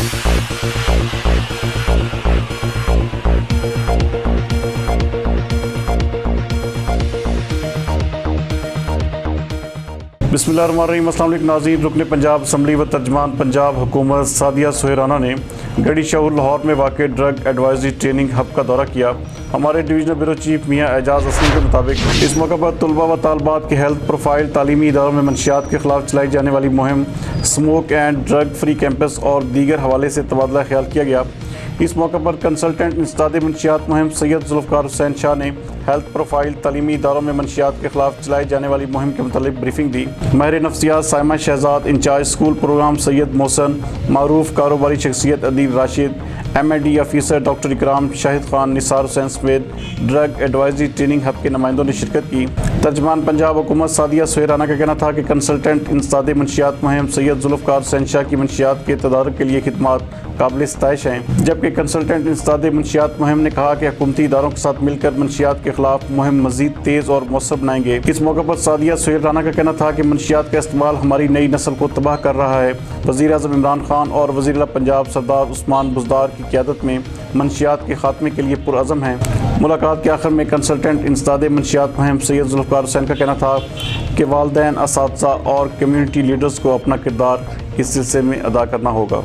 बिस्मिल्लाहिर्रहमानिर्रहीम। अस्सलाम वालेकुम नाज़रीन। रुकन पंजाब असम्बली व तर्जमान पंजाब हुकूमत सादिया सुहेराना ने गढ़ी शहर लाहौर में वाक़ ड्रग एडवाइजरी ट्रेनिंग हब का दौरा किया। हमारे डिवीजनल ब्यूरो चीफ मियाँ एजाज असलम के मुताबिक इस मौके पर तलबा व तालबात के हेल्थ प्रोफाइल, तालीमी इदारों में मंशियात के खिलाफ चलाई जाने वाली मुहिम, smoke and drug free campus और दीगर हवाले से तबादला ख्याल किया गया। इस मौके पर कंसल्टेंट इंसदाद मंशियात मुहिम सैयद जुल्फ़कार हुसैन शाह ने हेल्थ प्रोफाइल, तालीमी इदारों में मंशियात के खिलाफ चलाई जाने वाली मुहिम के मुतालिक ब्रीफिंग दी। माहिर नफ्सियात Saima Shahzad, in charge school programme Syed Mohsin, मारूफ कारोबारी शख्सियत Adeel Rashid, MAD officer doctor Ikram, Shahid Khan, Nisar Hussain समेत ड्रग एडवाइजरी ट्रेनिंग हब के नुमाइंदों ने शिरकत की। तर्जमान पंजाब हुकूमत सादिया सुहेराना का कहना था कि कंसल्टेंट इंसदाद मंशियात मुहिम सैयद जुल्फ़कार हुसैन शाह की मंशियात के तदारुक के लिए खिदमात काबिल सताइश हैं, जबकि कंसल्टेंट इंसदाद मंशियात मुहिम ने कहा कि हुकूमती इदारों के साथ मिलकर मंशियात के खिलाफ मुहिम मजीद तेज़ और मौसर बनाएंगे। इस मौके पर सादिया सुहेराना का कहना था कि मंशियात का इस्तेमाल हमारी नई नस्ल को तबाह कर रहा है। वज़ीर आज़म इमरान खान और वज़ीर आला पंजाब सरदार उस्मान बुज़दार की क़यादत में मंशियात के खात्मे के लिए पुरअज़म हैं। मुलाकात के आखिर में कंसल्टेंट इंसदाद मंशियात मुहिम सैयद जुल्फ़कार हुसैन का कहना था कि वालिदैन, असातिज़ा और कम्यूनिटी लीडर्स को अपना किरदार इस सिलसिले में अदा करना होगा।